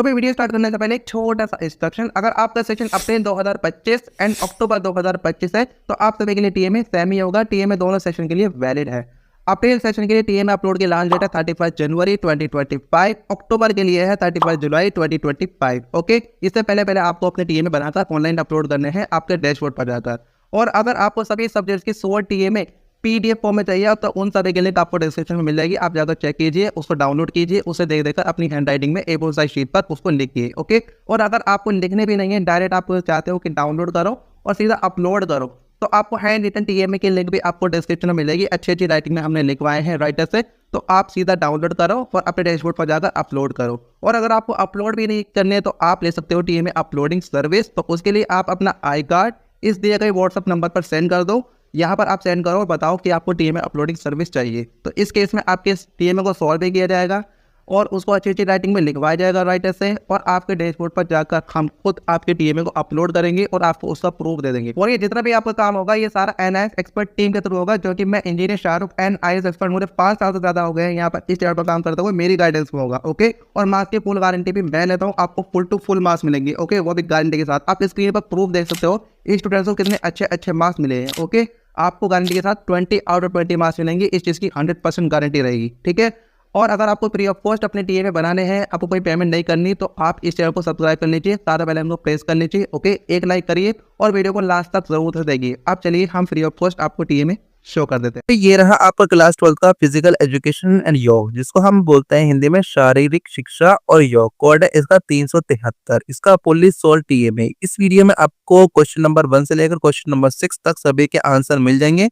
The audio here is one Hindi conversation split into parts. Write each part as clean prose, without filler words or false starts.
तो भी वीडियो स्टार्ट करने से पहले एक छोटा सा इंस्ट्रक्शन। अगर आपका सेशन अप्रैल 2025 एंड अक्टूबर 2025 है तो आप सभी के लिए टीएमए सेम ही होगा। टीएमए दोनों सेशन के लिए वैलिड है। अप्रैल सेशन के लिए टीएमए अपलोड की लास्ट डेट है 31 जनवरी 2025। अक्टूबर के लिए है 31 जुलाई 2025। ओके, इससे पहले पहले आपको अपने टीएमए बनाकर ऑनलाइन अपलोड करने हैं आपके डैशबोर्ड पर जाकर। और अगर आपको सभी सब्जेक्ट्स की 100 टीएमए पीडीएफ फॉर्म में चाहिए तो उन सभी के लिंक आपको डिस्क्रिप्शन में मिल जाएगी। आप जाकर चेक कीजिए, उसको डाउनलोड कीजिए, उसे देख देकर अपनी हैंड राइटिंग में A4 साइज शीट पर उसको लिखिए। ओके, और अगर आपको लिखने भी नहीं है, डायरेक्ट आप चाहते हो कि डाउनलोड करो और सीधा अपलोड करो, तो आपको हैंड रिटन टीएमए की लिंक भी आपको डिस्क्रिप्शन में मिलेगी। अच्छी अच्छी राइटिंग में हमने लिखवाए हैं राइटर से, तो आप सीधा डाउनलोड करो और अपने डैशबोर्ड पर जाकर अपलोड करो। और अगर आपको अपलोड भी नहीं करने तो आप ले सकते हो टीएमए अपलोडिंग सर्विस। तो उसके लिए आप अपना आई कार्ड इस दिए गए व्हाट्सअप नंबर पर सेंड कर दो। यहाँ पर आप सेंड करो और बताओ कि आपको टीएमए अपलोडिंग सर्विस चाहिए। तो इस केस में आपके टीएमए को सॉल्व भी किया जाएगा और उसको अच्छी अच्छी राइटिंग में लिखवाया जाएगा राइटर से, और आपके डैशबोर्ड पर जाकर हम खुद आपके टीएमए को अपलोड करेंगे और आपको उसका प्रूफ दे देंगे। और ये जितना भी आपका काम होगा ये सारा एनआईएस एक्सपर्ट टीम के थ्रू होगा, जो कि मैं इंजीनियर शाहरुख एनआईएस एक्सपर्ट, मुझे 5 साल से ज्यादा हो गए हैं यहाँ पर इस चैनल पर काम करते हुए, मेरी गाइडेंस में होगा। ओके, और मार्क्स की फुल गारंटी भी मैं लेता हूँ, आपको फुल टू फुल मार्क्स मिलेंगे। ओके, वो भी गारंटी के साथ। आप स्क्रीन पर प्रूफ देख सकते हो स्टूडेंट्स को कितने अच्छे अच्छे मार्क्स मिले हैं। ओके, आपको गारंटी के साथ 20 आउट ऑफ 20 मार्क्स मिलेंगे, इस चीज़ की 100% गारंटी रहेगी। ठीक है, और अगर आपको फ्री ऑफ कॉस्ट अपने टीएमए बनाने हैं, आपको कोई पेमेंट नहीं करनी, तो आप इस चैनल को सब्सक्राइब कर लीजिए, सारा बेल आइकन को प्रेस कर लीजिए। ओके, एक लाइक करिए और वीडियो को लास्ट तक जरूर देखिए। अब चलिए हम फ्री ऑफ कॉस्ट आपको टीएमए शो कर देते हैं। तो ये रहा आपका क्लास 12 का फिजिकल एजुकेशन एंड योग, जिसको हम बोलते हैं हिंदी में शारीरिक शिक्षा और योग। कोड है इसका 373। इसका फुल्ली सोल्व टीएमए। इस वीडियो में आपको क्वेश्चन नंबर 1 से लेकर क्वेश्चन नंबर 6 तक सभी के आंसर मिल जाएंगे।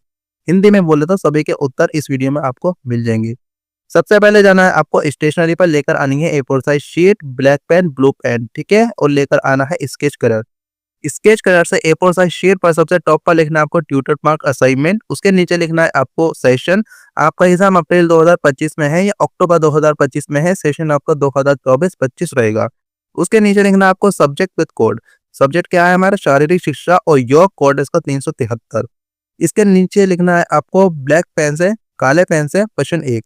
हिंदी में बोले तो सभी के उत्तर इस वीडियो में आपको मिल जाएंगे। सबसे पहले जाना है आपको स्टेशनरी पर, लेकर आनी है A4 size sheet, black pen, blue pen, ठीक है, और लेकर आना है स्केच कलर। स्केच कलर से A4 साइज शीट पर सबसे टॉप पर लिखना है आपको ट्यूटर मार्क असाइनमेंट। उसके नीचे लिखना है आपको सेशन। आपका एग्जाम अप्रैल 2025 में है या अक्टूबर 2025 में है, सेशन आपका 2024-25 रहेगा। उसके नीचे लिखना है आपको सब्जेक्ट विद कोड। सब्जेक्ट क्या है हमारा, शारीरिक शिक्षा और योग। कोड इसका 373। इसके नीचे लिखना है आपको ब्लैक पेन से, काले पेन से क्वेश्चन 1।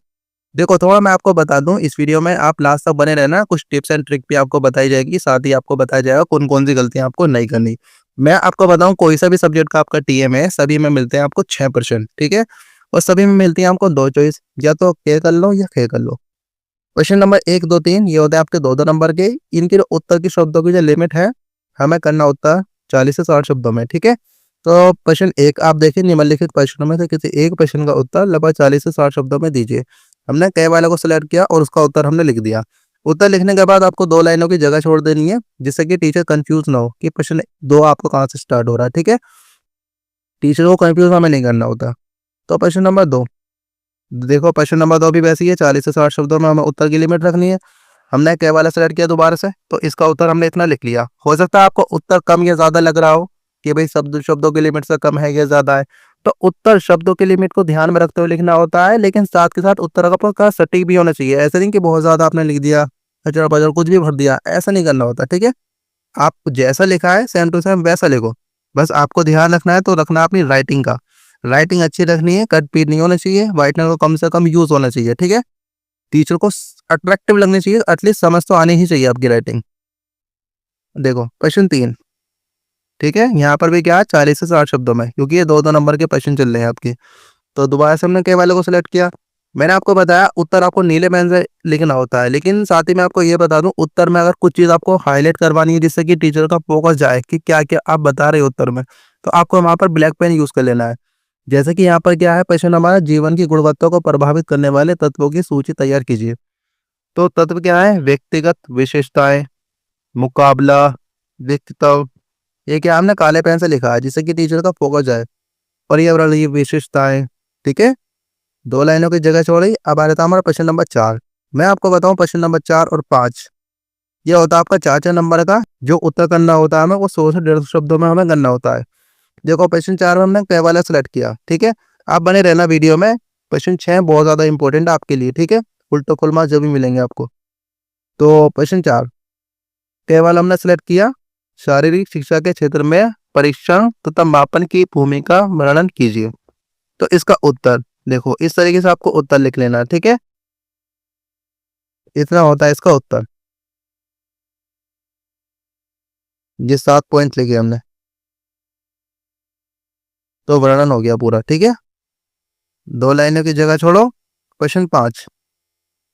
देखो, थोड़ा मैं आपको बता दूं, इस वीडियो में आप लास्ट तक बने रहना, कुछ टिप्स एंड ट्रिक भी आपको बताई जाएगी, साथ ही आपको बताया जाएगा कौन कौन सी गलतियां आपको नहीं करनी। मैं आपको बताऊं, कोई सा भी सब्जेक्ट का आपका टीएम है, सभी में मिलते हैं आपको 6%, ठीक है, और सभी में मिलती है आपको 2 चॉइस, या तो के कर लो या खे कर लो। क्वेश्चन नंबर 1, 2, 3 ये होते हैं आपके 2-2 नंबर के। इनके उत्तर की शब्दों की जो लिमिट है, हमें करना होता है 40 से 60 शब्दों में, ठीक है। तो क्वेश्चन 1 आप देखिए, निम्नलिखित प्रश्नों में से किसी एक प्रश्न का उत्तर लगभग 40 से 60 शब्दों में दीजिए। हमने कई वाले को सिलेक्ट किया और उसका उत्तर हमने लिख दिया। उत्तर लिखने के बाद आपको 2 लाइनों की जगह छोड़ देनी है, जिससे कि टीचर कंफ्यूज ना हो कि प्रश्न 2 आपको कहाँ से स्टार्ट हो रहा है, ठीक है। टीचर को कंफ्यूज हमें नहीं करना होता। तो प्रश्न नंबर 2 देखो, प्रश्न नंबर 2 भी वैसी है, 40 से 60 शब्दों में हमें उत्तर की लिमिट रखनी है। हमने कई वाला सेलेक्ट किया दोबारा से, तो इसका उत्तर हमने इतना लिख लिया। हो सकता है आपको उत्तर कम या ज्यादा लग रहा हो कि भाई शब्दों की लिमिट से कम है या ज्यादा है, तो उत्तर शब्दों की लिमिट को ध्यान में रखते हुए लिखना होता है, लेकिन साथ के साथ उत्तर आपका सटीक भी होना चाहिए। ऐसा नहीं कि बहुत ज्यादा आपने लिख दिया, अचड़ बचड़ कुछ भी भर दिया, ऐसा नहीं करना होता, ठीक है। आप जैसा लिखा है सेम टू सेम वैसा लिखो। बस आपको ध्यान रखना है तो रखना अपनी राइटिंग का। राइटिंग अच्छी रखनी है, कट पीट नहीं होना चाहिए, व्हाइटनर को कम से कम यूज होना चाहिए, ठीक है। टीचर को अट्रैक्टिव लगनी चाहिए, एटलीस्ट समझ तो आनी ही चाहिए आपकी राइटिंग। देखो क्वेश्चन 3, ठीक है, यहाँ पर भी क्या है 40 से 60 शब्दों में, क्योंकि ये 2-2 नंबर के क्वेश्चन चल रहे हैं आपके। तो दोबारा से हमने के वाले को सिलेक्ट किया। मैंने आपको बताया उत्तर आपको नीले पेन से लिखना होता है, लेकिन साथ ही मैं आपको ये बता दूं, उत्तर में अगर कुछ चीज़ आपको हाईलाइट करवानी है जिससे कि टीचर का फोकस जाए कि क्या क्या आप बता रहे हो उत्तर में, तो आपको वहाँ पर ब्लैक पेन यूज कर लेना है। जैसे कि यहाँ पर क्या है, क्वेश्चन हमारा जीवन की गुणवत्ता को प्रभावित करने वाले तत्वों की सूची तैयार कीजिए। तो तत्व क्या है, व्यक्तिगत विशेषताएं, मुकाबला, व्यक्तित्व। ये क्या हमने काले पेन से लिखा है जिससे कि टीचर का फोकस जाए। पर्यावरणीय विशेषताएं, ठीक है, 2 लाइनों की जगह छोड़ी। अब आ रहा हमारा प्रश्न नंबर 4। मैं आपको बताऊं प्रश्न नंबर 4 और 5 ये होता है आपका 4 नंबर का जो उत्तर करना होता है हमें, वो 100 से 150 शब्दों में हमें करना होता है। देखो प्रश्न 4 में हमने क वाला सेलेक्ट किया, ठीक है। आप बने रहना वीडियो में। प्रश्न 6 बहुत ज्यादा इंपॉर्टेंट है आपके लिए, ठीक है, फुल टू फुल मार्क्स जब भी मिलेंगे आपको। तो प्रश्न 4 क वाला हमने सेलेक्ट किया, शारीरिक शिक्षा के क्षेत्र में परीक्षण तथा मापन की भूमिका वर्णन कीजिए। तो इसका उत्तर देखो इस तरीके से आपको उत्तर लिख लेना है, ठीक है। इतना होता है इसका उत्तर। ये 7 पॉइंट लिखे हमने, तो वर्णन हो गया पूरा। ठीक है, 2 लाइनों की जगह छोड़ो। क्वेश्चन 5,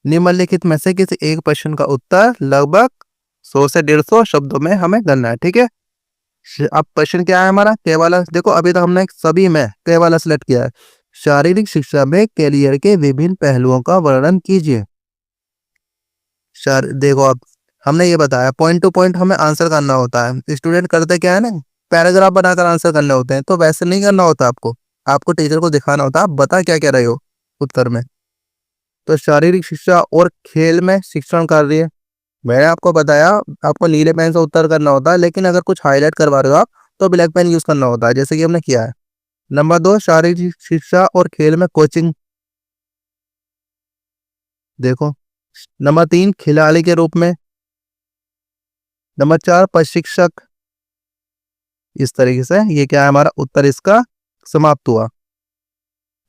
निम्नलिखित में से किसी एक प्रश्न का उत्तर लगभग 100 से 150 शब्दों में हमें करना है। ठीक है, अब क्वेश्चन क्या है हमारा, के वाला। देखो अभी तक हमने सभी में के वाला सिलेक्ट किया है। शारीरिक शिक्षा में कैरियर के विभिन्न पहलुओं का वर्णन कीजिए। देखो अब हमने ये बताया पॉइंट टू पॉइंट हमें आंसर करना होता है। स्टूडेंट करते क्या है ना, पैराग्राफ बनाकर आंसर करने होते हैं, तो वैसे नहीं करना होता आपको। आपको टीचर को दिखाना होता है आप बता क्या कह रहे हो उत्तर में। तो शारीरिक शिक्षा और खेल में शिक्षण कार्य, मैंने आपको बताया आपको नीले पेन से उत्तर करना होता है, लेकिन अगर कुछ हाईलाइट करवा रहे हो आप तो ब्लैक पेन यूज करना होता है, जैसे कि हमने किया है। नंबर 2, शारीरिक शिक्षा और खेल में कोचिंग। देखो नंबर 3, खिलाड़ी के रूप में। नंबर 4, प्रशिक्षक। इस तरीके से ये क्या है हमारा उत्तर इसका समाप्त हुआ।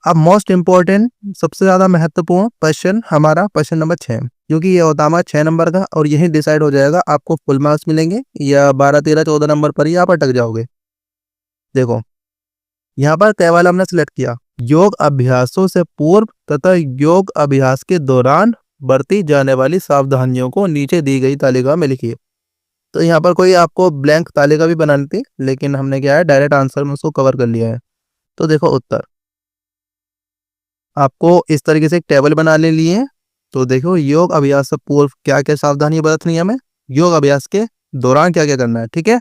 अब मोस्ट इंपॉर्टेंट सबसे ज्यादा महत्वपूर्ण क्वेश्चन हमारा क्वेश्चन नंबर 6, क्योंकि ये होता है हमारा 6 नंबर का, और यही डिसाइड हो जाएगा आपको फुल मार्क्स मिलेंगे या 12, 13, 14 नंबर पर ही आप अटक जाओगे। देखो यहाँ पर केवल हमने सिलेक्ट किया योग अभ्यासों से पूर्व तथा योग अभ्यास के दौरान बरती जाने वाली सावधानियों को नीचे दी गई तालिका में लिखिए। तो यहाँ पर कोई आपको ब्लैंक तालिका भी बनानी थी, लेकिन हमने क्या है डायरेक्ट आंसर में उसको कवर कर लिया है। तो देखो उत्तर आपको इस तरीके से एक टेबल बनाने लिए। तो देखो योग अभ्यास से पूर्व क्या क्या सावधानी बरतनी है हमें, योग अभ्यास के दौरान क्या क्या करना है। ठीक है,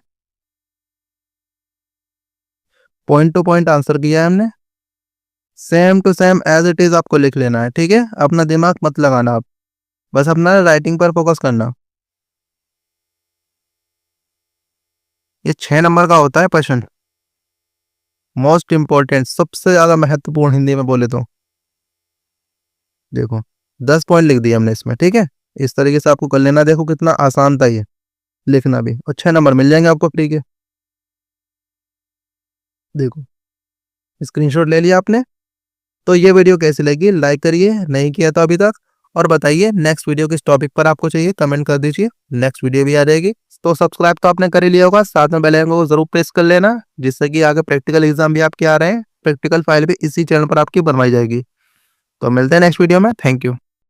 पॉइंट टू पॉइंट आंसर किया है हमने, same to same as it is आपको लिख लेना है। ठीक है, अपना दिमाग मत लगाना, आप बस अपना राइटिंग पर फोकस करना। ये 6 नंबर का होता है क्वेश्चन, मोस्ट इंपॉर्टेंट सबसे ज्यादा महत्वपूर्ण हिंदी में बोले तो। देखो 10 पॉइंट लिख दिए हमने इसमें। ठीक है, इस तरीके से आपको कर लेना। देखो कितना आसान था ये लिखना भी, और 6 नंबर मिल जाएंगे आपको फ्री के। देखो स्क्रीनशॉट ले लिया आपने। तो ये वीडियो कैसी लगी, लाइक करिए, नहीं किया तो अभी तक, और बताइए नेक्स्ट वीडियो किस टॉपिक पर आपको चाहिए, कमेंट कर दीजिए, नेक्स्ट वीडियो भी आ जाएगी। तो सब्सक्राइब तो आपने कर ही लिया होगा, साथ में बेल आइकन को जरूर प्रेस कर लेना, जिससे कि आगे प्रैक्टिकल एग्जाम भी आपके आ रहे हैं, प्रैक्टिकल फाइल भी इसी चैनल पर आपकी बनवाई जाएगी। तो मिलते हैं नेक्स्ट वीडियो में, थैंक यू।